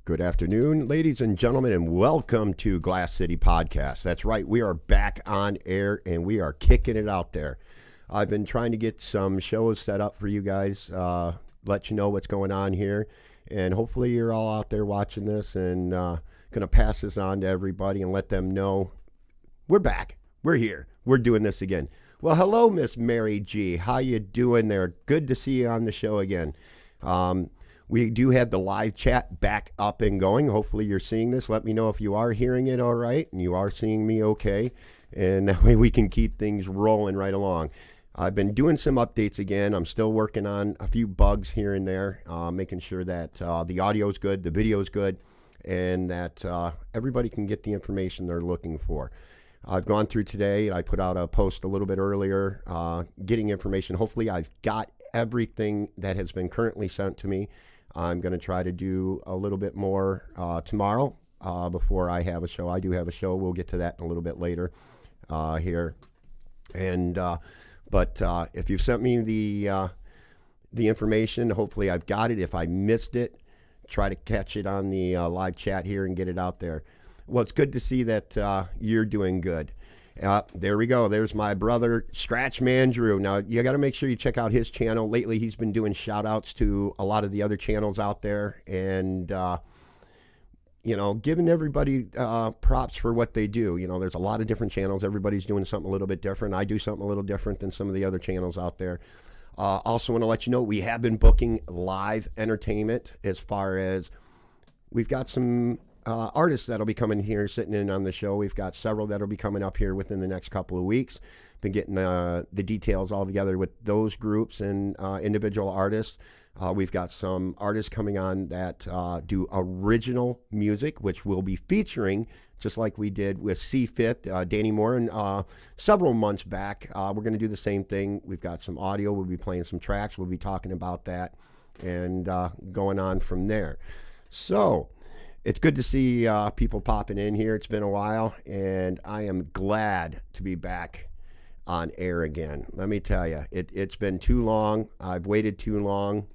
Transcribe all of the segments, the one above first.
Good afternoon, ladies and gentlemen, and welcome to Glass City Podcast. That's right, we are back on air and we are kicking it out there. I've been trying to get some shows set up for you guys, let you know what's going on here, and hopefully you're all out there watching this and going to pass this on to everybody and let them know we're back, we're here, we're doing this again. Well, hello, Miss Mary G. How you doing there? Good to see you on the show again. We do have the live chat back up and going. Hopefully you're seeing this. Let me know if you are hearing it all right and you are seeing me okay. And that way we can keep things rolling right along. I've been doing some updates again. I'm still working on a few bugs here and there, making sure that the audio is good, the video is good, and that everybody can get the information they're looking for. I've gone through today. I put out a post a little bit earlier, getting information. Hopefully I've got everything that has been currently sent to me. I'm going to try to do a little bit more tomorrow before I have a show. I do have a show. We'll get to that in a little bit later here. And but if you've sent me the information, hopefully I've got it. If I missed it, try to catch it on the live chat here and get it out there. Well, it's good to see that you're doing good. There we go. There's my brother, Scratch Man Drew. Now, you got to make sure you check out his channel. Lately, he's been doing shout-outs to a lot of the other channels out there and, giving everybody props for what they do. You know, there's a lot of different channels. Everybody's doing something a little bit different. I do something a little different than some of the other channels out there. Also want to let you know we have been booking live entertainment as far as we've got some artists that'll be coming here, sitting in on the show. We've got several that'll be coming up here within the next couple of weeks. Been getting the details all together with those groups and individual artists. We've got some artists coming on that do original music, which we'll be featuring, just like we did with C-Fit, Danny Moore, and several months back. We're going to do the same thing. We've got some audio. We'll be playing some tracks. We'll be talking about that and going on from there. So it's good to see people popping in here. It's been a while, and I am glad to be back on air again. Let me tell you, it's been too long. I've waited too long,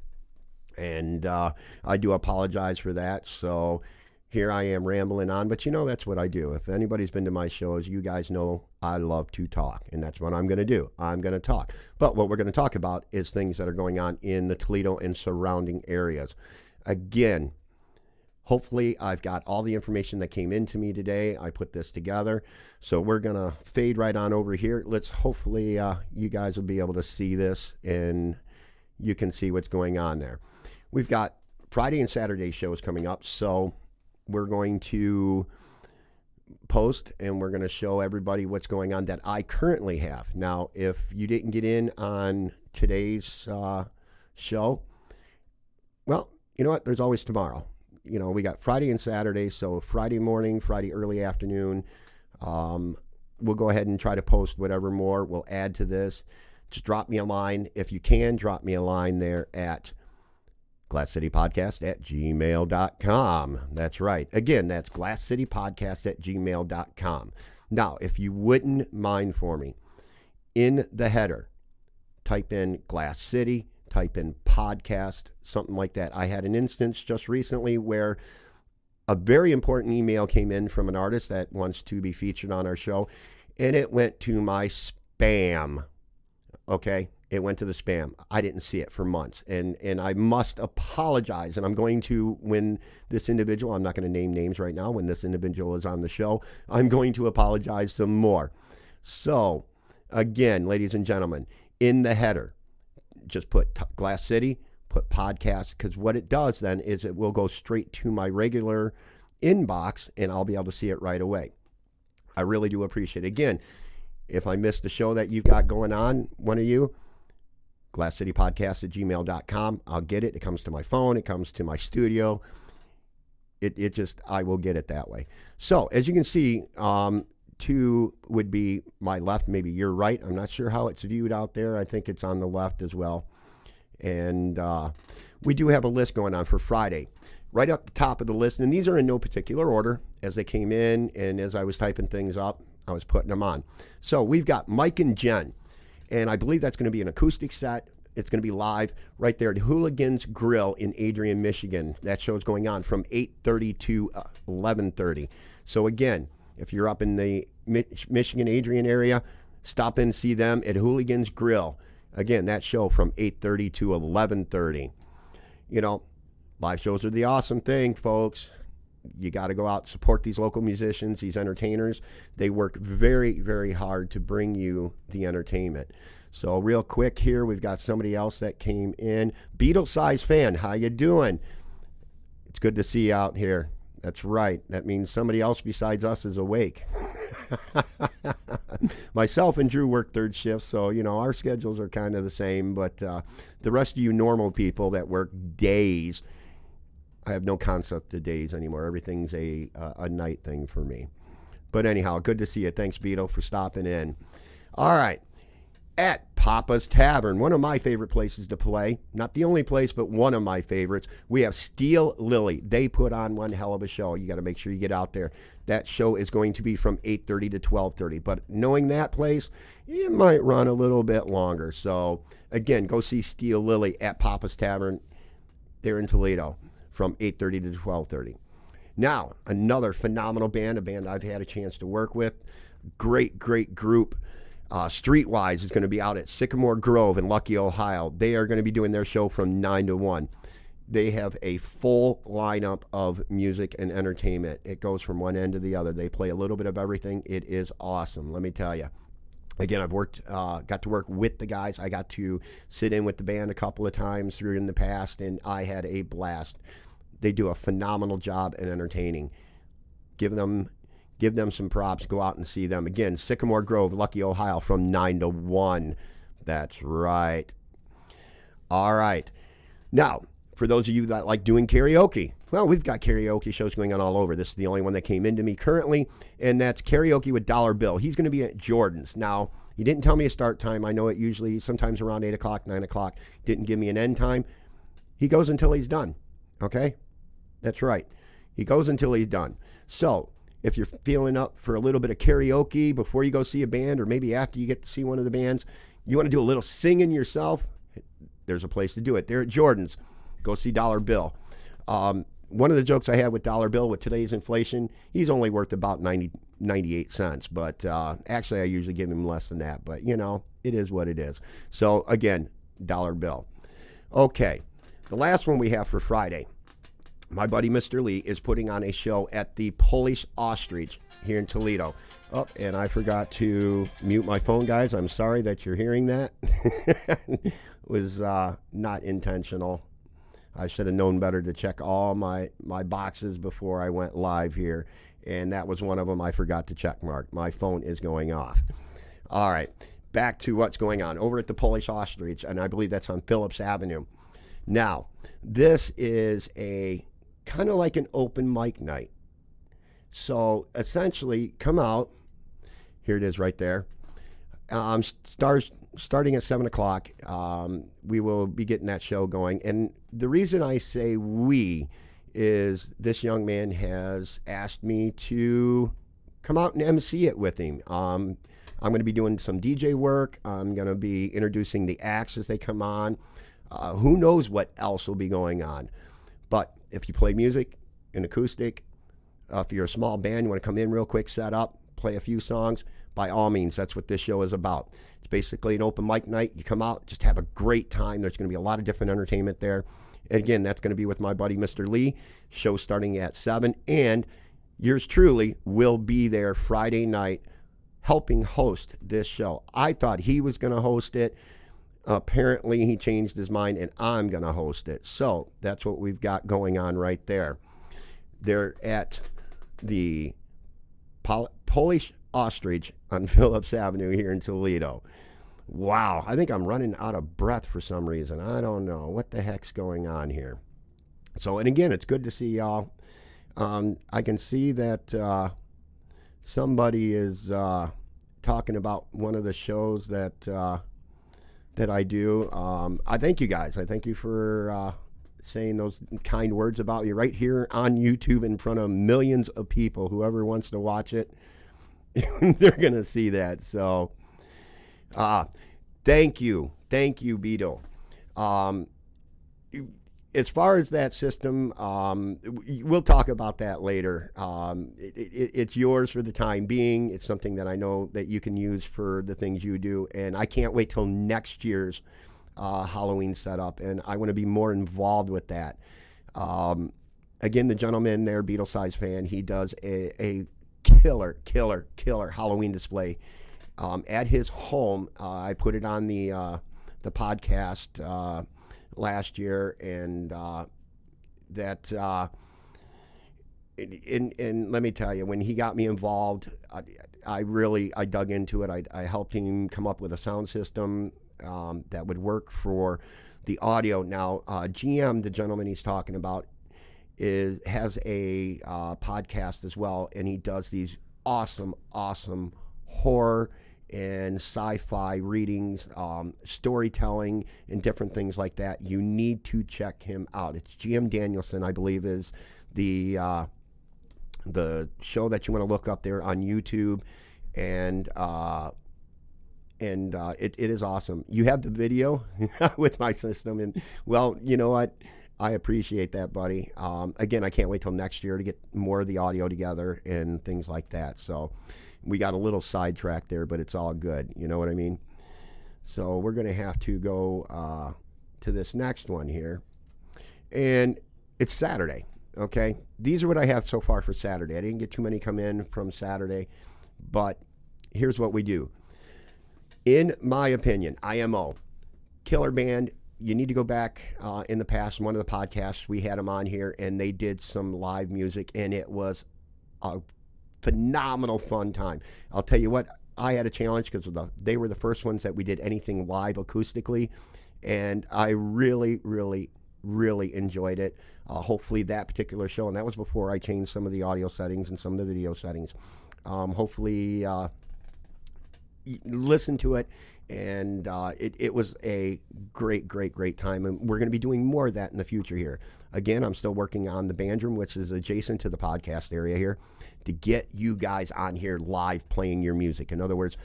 and I do apologize for that. So here I am rambling on, but that's what I do. If anybody's been to my shows, you guys know I love to talk, and that's what I'm going to do. I'm going to talk. But what we're going to talk about is things that are going on in the Toledo and surrounding areas. Again, hopefully I've got all the information that came into me today. I put this together. So we're going to fade right on over here. Let's hopefully you guys will be able to see this and you can see what's going on there. We've got Friday and Saturday shows coming up. So we're going to post and we're going to show everybody what's going on that I currently have. Now, if you didn't get in on today's show, well, you know what? There's always tomorrow. We got Friday and Saturday, so Friday morning, Friday early afternoon, we'll go ahead and try to post whatever more we'll add to this. Just drop me a line. If you can, drop me a line there at glasscitypodcast@gmail.com. That's right. Again, that's glasscitypodcast@gmail.com. Now, if you wouldn't mind for me, in the header, type in Glass City, type in podcast, something like that. I had an instance just recently where a very important email came in from an artist that wants to be featured on our show, and it went to my spam. Okay? It went to the spam. I didn't see it for months, and I must apologize, and I'm going to, when this individual, I'm not going to name names right now, when this individual is on the show, I'm going to apologize some more. So, again, ladies and gentlemen, in the header, just put Glass City, put podcast, because what it does then is it will go straight to my regular inbox and I'll be able to see it right away. I really do appreciate it. Again, if I missed the show that you've got going on, one of you, glasscitypodcast@gmail.com. I'll get it. It comes to my phone. It comes to my studio. It just, I will get it that way. So as you can see, 2 would be my left, maybe your right. I'm not sure how it's viewed out there. I think it's on the left as well. And we do have a list going on for Friday. Right up the top of the list, and these are in no particular order as they came in, and as I was typing things up, I was putting them on. So we've got Mike and Jen, and I believe that's going to be an acoustic set. It's going to be live right there at Hooligans Grill in Adrian, Michigan. That show is going on from 8:30 to 11:30. So again, if you're up in the Michigan, Adrian area, stop in and see them at Hooligans Grill. Again, that show from 8:30 to 11:30. You know, live shows are the awesome thing, folks. You got to go out and support these local musicians, these entertainers. They work very, very hard to bring you the entertainment. So real quick here, we've got somebody else that came in. Beatle size fan, how you doing? It's good to see you out here. That's right. That means somebody else besides us is awake. Myself and Drew work third shift, so, you know, our schedules are kind of the same. But the rest of you normal people that work days, I have no concept of days anymore. Everything's a night thing for me. But anyhow, good to see you. Thanks, Beetle, for stopping in. All right. At Papa's Tavern, one of my favorite places to play. Not the only place, but one of my favorites. We have Steel Lily. They put on one hell of a show. You got to make sure you get out there. That show is going to be from 8:30 to 12:30. But knowing that place, it might run a little bit longer. So, again, go see Steel Lily at Papa's Tavern there in Toledo from 8:30 to 12:30. Now, another phenomenal band, a band I've had a chance to work with. Great, great group. Streetwise is going to be out at Sycamore Grove in Lucky, Ohio. They are going to be doing their show from 9 to 1. They have a full lineup of music and entertainment. It goes from one end to the other. They play a little bit of everything. It is awesome, let me tell you. Again, I've got to work with the guys. I got to sit in with the band a couple of times through in the past, and I had a blast. They do a phenomenal job in entertaining. Give them some props. Go out and see them. Again, Sycamore Grove, Lucky, Ohio, from 9 to 1. That's right. All right. Now, for those of you that like doing karaoke, well, we've got karaoke shows going on all over. This is the only one that came into me currently, and that's Karaoke with Dollar Bill. He's going to be at Jordan's. Now, he didn't tell me a start time. I know it usually sometimes around 8 o'clock, 9 o'clock. Didn't give me an end time. He goes until he's done. Okay? That's right. He goes until he's done. So, if you're feeling up for a little bit of karaoke before you go see a band, or maybe after you get to see one of the bands, you want to do a little singing yourself, there's a place to do it. They're at Jordan's. Go see Dollar Bill. One of the jokes I had with Dollar Bill, with today's inflation, he's only worth about 98 cents. But actually, I usually give him less than that. But, you know, it is what it is. So, again, Dollar Bill. Okay, the last one we have for Friday. My buddy Mr. Lee is putting on a show at the Polish Ostrich here in Toledo. Oh, and I forgot to mute my phone, guys. I'm sorry that you're hearing that. It was not intentional. I should have known better to check all my boxes before I went live here. And that was one of them I forgot to check mark. My phone is going off. All right, back to what's going on over at the Polish Ostrich, and I believe that's on Phillips Avenue. Now, this is a kind of like an open mic night. So essentially, come out. Here it is right there. Starting at 7 o'clock, we will be getting that show going. And the reason I say we is this young man has asked me to come out and MC it with him. I'm going to be doing some DJ work. I'm going to be introducing the acts as they come on. Who knows what else will be going on. But if you play music, an acoustic, if you're a small band, you want to come in real quick, set up, play a few songs, by all means, that's what this show is about. It's basically an open mic night. You come out, just have a great time. There's going to be a lot of different entertainment there. And again, that's going to be with my buddy, Mr. Lee. Show starting at 7. And yours truly will be there Friday night helping host this show. I thought he was going to host it. Apparently, he changed his mind, and I'm going to host it. So that's what we've got going on right there. They're at the Polish Ostrich on Phillips Avenue here in Toledo. Wow, I think I'm running out of breath for some reason. I don't know what the heck's going on here. So, and again, it's good to see y'all. I can see that somebody is talking about one of the shows that I do. I thank you guys. I thank you for saying those kind words about me right here on YouTube in front of millions of people. Whoever wants to watch it, they're going to see that. So, thank you. Thank you, Beetle. Um, as far as that system, we'll talk about that later. It's yours for the time being. It's something that I know that you can use for the things you do, and I can't wait till next year's Halloween setup, and I want to be more involved with that. Again, the gentleman there, Beetle Size Fan, he does a killer Halloween display at his home. I put it on the podcast last year, and and let me tell you, when he got me involved, I dug into it. I helped him come up with a sound system that would work for the audio. Now, GM, the gentleman he's talking about, has a podcast as well, and he does these awesome horror and sci-fi readings, storytelling, and different things like that. You need to check him out. It's GM Danielson, I believe, is the show that you want to look up there on YouTube, and it is awesome. You have the video with my system, and well, you know what? I appreciate that, buddy. Again, I can't wait till next year to get more of the audio together and things like that. So we got a little sidetracked there, but it's all good. You know what I mean? So we're going to have to go to this next one here. And it's Saturday, okay? These are what I have so far for Saturday. I didn't get too many come in from Saturday, but here's what we do. In my opinion, IMO, killer band. You need to go back in the past. One of the podcasts, we had them on here, and they did some live music, and it was a phenomenal fun time. I'll tell you what, I had a challenge because they were the first ones that we did anything live acoustically, and I really enjoyed it. Hopefully that particular show, and that was before I changed some of the audio settings and some of the video settings. Hopefully listen to it, and it was a great time, and we're going to be doing more of that in the future here. Again, I'm still working on the band room, which is adjacent to the podcast area here, to get you guys on here live playing your music. In other words,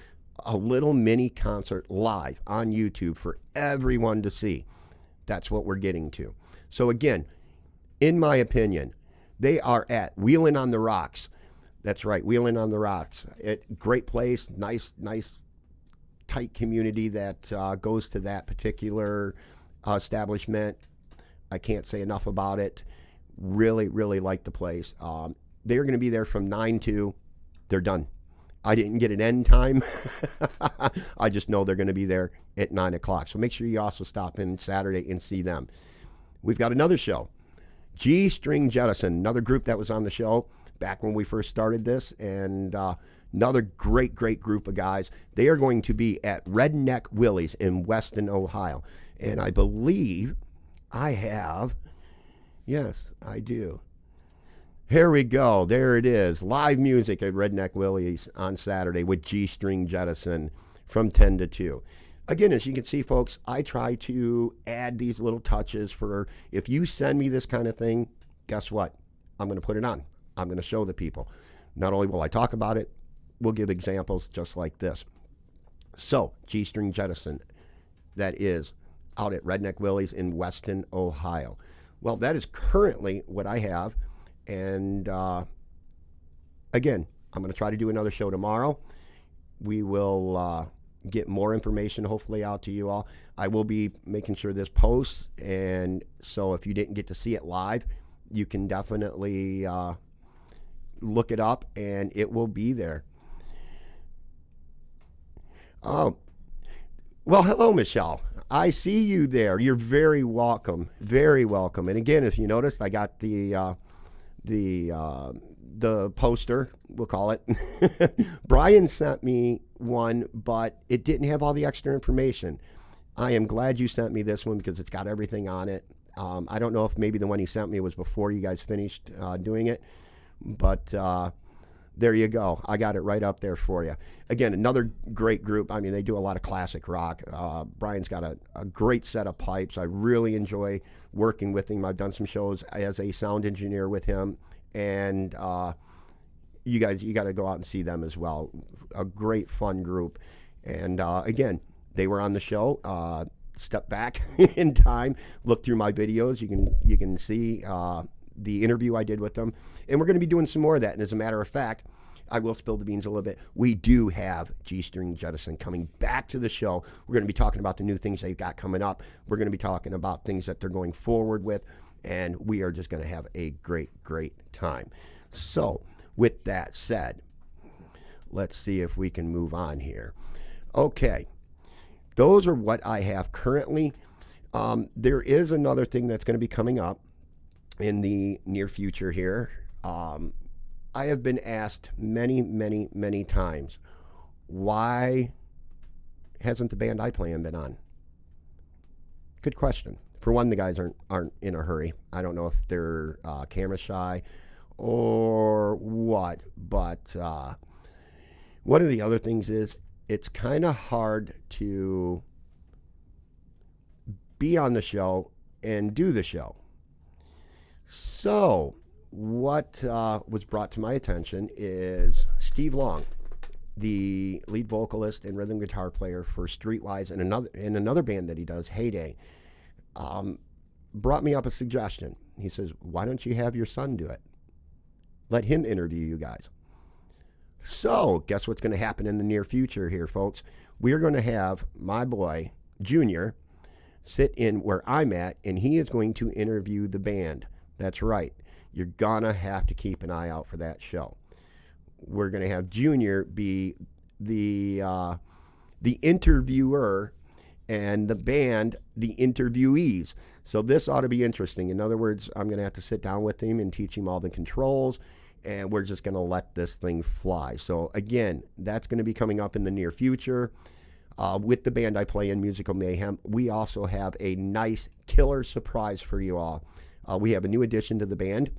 a little mini concert live on YouTube for everyone to see. That's what we're getting to. So again, in my opinion, they are at Wheelin' on the Rocks. That's right, Wheelin' on the Rocks. Great place, nice tight community that goes to that particular establishment. I can't say enough about it. Really like the place. They're going to be there from 9 to, they're done. I didn't get an end time. I just know they're going to be there at 9 o'clock. So make sure you also stop in Saturday and see them. We've got another show. G String Jettison, another group that was on the show back when we first started this, and another great group of guys. They are going to be at Redneck Willie's in Weston, Ohio. And I believe I have, yes, I do. Here we go. There it is. Live music at Redneck Willie's on Saturday with G String Jettison from 10 to 2. Again, as you can see, folks, I try to add these little touches for, if you send me this kind of thing, guess what? I'm going to put it on. I'm going to show the people. Not only will I talk about it, we'll give examples just like this. So, G String Jettison, that is out at Redneck Willie's in Weston, Ohio. Well, that is currently what I have. And again, I'm going to try to do another show tomorrow. We will get more information hopefully out to you all. I will be making sure this posts, and so if you didn't get to see it live, you can definitely look it up, and it will be there. Oh, well, hello, Michelle. I see you there. You're very welcome. Very welcome. And again, if you noticed, I got the poster, we'll call it. Brian sent me one, but it didn't have all the extra information. I am glad you sent me this one because it's got everything on it. I don't know if maybe the one he sent me was before you guys finished doing it, but there you go. I got it right up there for you. Again, another great group. I mean, they do a lot of classic rock. Brian's got a great set of pipes. I really enjoy working with him. I've done some shows as a sound engineer with him, and you got to go out and see them as well. A great, fun group. And again, they were on the show. step back in time, look through my videos. You can see the interview I did with them, and we're going to be doing some more of that. And as a matter of fact, I will spill the beans a little bit. We do have G String Jettison coming back to the show. We're going to be talking about the new things they've got coming up. We're going to be talking about things that they're going forward with, and we are just going to have a great, great time. So, with that said, let's see if we can move on here. Okay, those are what I have currently. There is another thing that's going to be coming up in the near future here. I have been asked many, many, many times, why hasn't the band I play in been on? Good question. For one, the guys aren't in a hurry. I don't know if they're camera shy or what, but one of the other things is it's kind of hard to be on the show and do the show. So what was brought to my attention is Steve Long, the lead vocalist and rhythm guitar player for Streetwise and another band that he does, Heyday, brought me up a suggestion. He says, why don't you have your son do it? Let him interview you guys. So guess what's going to happen in the near future here, folks? We're going to have my boy, Junior, sit in where I'm at, and he is going to interview the band. That's right. You're going to have to keep an eye out for that show. We're going to have Junior be the interviewer and the band the interviewees. So this ought to be interesting. In other words, I'm going to have to sit down with him and teach him all the controls, and we're just going to let this thing fly. So again, that's going to be coming up in the near future. With the band I play in, Musical Mayhem, we also have a nice killer surprise for you all. We have a new addition to the band,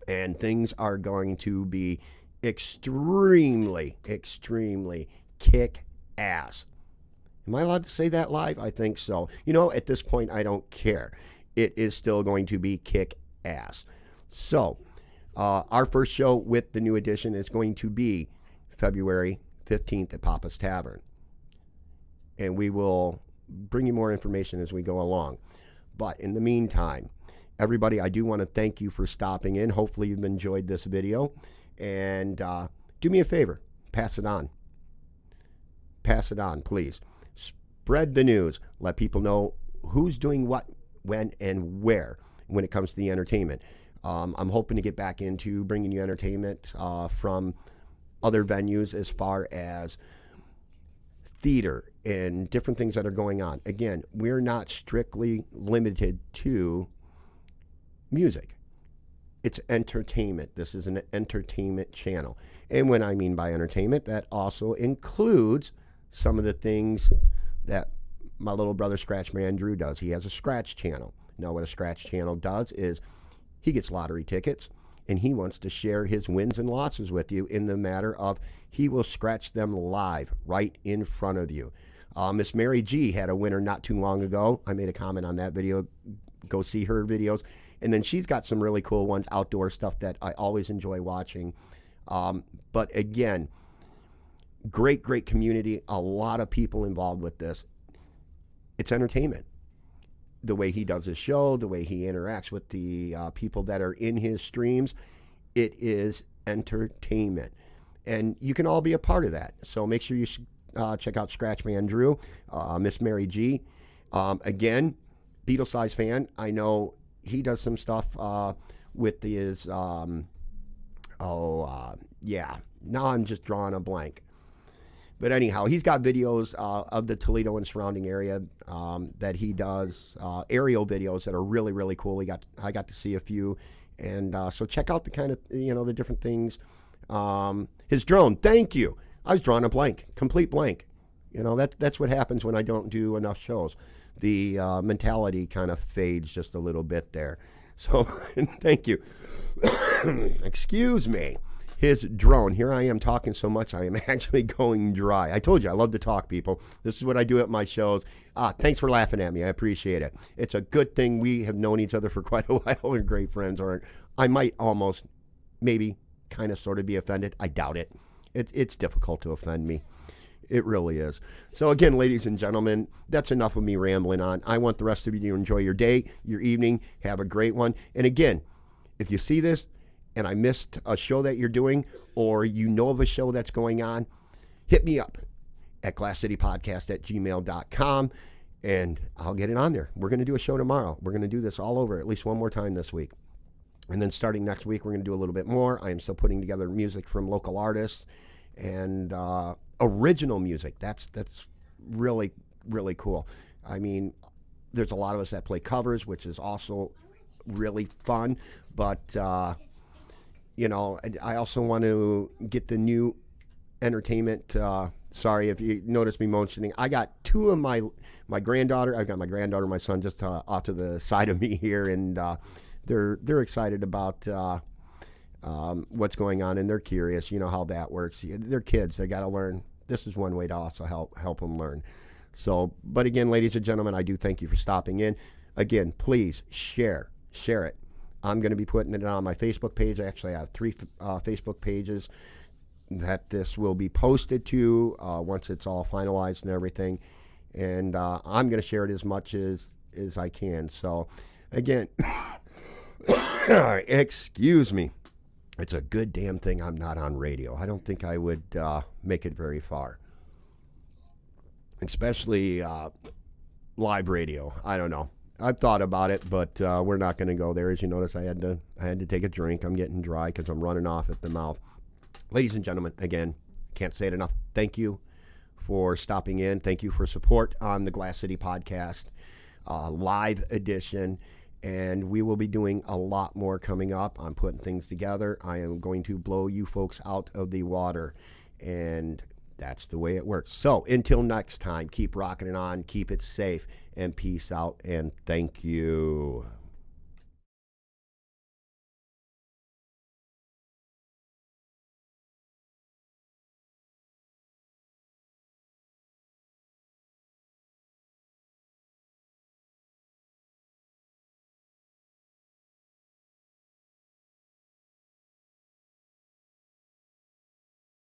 and things are going to be extremely, extremely kick-ass. Am I allowed to say that live? I think so. You know, at this point, I don't care. It is still going to be kick-ass. So, our first show with the new edition is going to be February 15th at Papa's Tavern. And we will bring you more information as we go along. But in the meantime, everybody, I do want to thank you for stopping in. Hopefully you've enjoyed this video. And do me a favor. Pass it on. Pass it on, please. Spread the news. Let people know who's doing what, when, and where when it comes to the entertainment. I'm hoping to get back into bringing you entertainment from other venues as far as theater and different things that are going on. Again, we're not strictly limited to music. It's entertainment. This is an entertainment channel. And when I mean by entertainment, that also includes some of the things that my little brother Scratchman Drew does. He has a scratch channel. Now what a scratch channel does is he gets lottery tickets and he wants to share his wins and losses with you in the matter of he will scratch them live right in front of you. Miss Mary G had a winner not too long ago. I made a comment on that video. Go see her videos. And then she's got some really cool ones, outdoor stuff that I always enjoy watching. But again, great, great community. A lot of people involved with this. It's entertainment. The way he does his show, the way he interacts with the people that are in his streams, it is entertainment. And you can all be a part of that. So make sure you check out Scratchman Drew, Miss Mary G. Again, Beatle-size fan. I know he does some stuff with his, yeah. Now I'm just drawing a blank. But anyhow, he's got videos of the Toledo and surrounding area that he does, aerial videos that are really, really cool. I got to see a few. And so check out the kind of, the different things. His drone, thank you. I was drawing a blank, complete blank. That's what happens when I don't do enough shows. The mentality kind of fades just a little bit there. So thank you. Excuse me. His drone. Here I am talking so much, I am actually going dry. I told you, I love to talk, people. This is what I do at my shows. Thanks for laughing at me. I appreciate it. It's a good thing we have known each other for quite a while. We're great friends. Or I might almost, maybe, kind of, sort of be offended. I doubt it. It's difficult to offend me. It really is. So again, ladies and gentlemen, that's enough of me rambling on. I want the rest of you to enjoy your day, your evening. Have a great one. And again, if you see this and I missed a show that you're doing, or you know of a show that's going on, hit me up at glasscitypodcast@gmail.com, and I'll get it on there. We're going to do a show tomorrow. We're going to do this all over at least one more time this week. And then starting next week, we're going to do a little bit more. I am still putting together music from local artists and original music. That's really, really cool. I mean, there's a lot of us that play covers, which is also really fun. But, you know, I also want to get the new entertainment. Sorry if you notice me mentioning. I got two of my granddaughter. I've got my granddaughter and my son just off to the side of me here, and they're excited about what's going on, and they're curious. You know how that works. They're kids. They got to learn. This is one way to also help them learn. So, but again, ladies and gentlemen, I do thank you for stopping in. Again, please share it. I'm going to be putting it on my Facebook page. I actually have 3 Facebook pages that this will be posted to once it's all finalized and everything. And I'm going to share it as much as I can. So, again, excuse me. It's a good damn thing I'm not on radio. I don't think I would make it very far, especially live radio. I don't know. I've thought about it, but we're not going to go there. As you notice, I had to take a drink. I'm getting dry because I'm running off at the mouth. Ladies and gentlemen, again, can't say it enough. Thank you for stopping in. Thank you for support on the Glass City Podcast live edition. And we will be doing a lot more coming up. I'm putting things together. I am going to blow you folks out of the water. And that's the way it works. So until next time, keep rocking it on, keep it safe, and peace out, and thank you.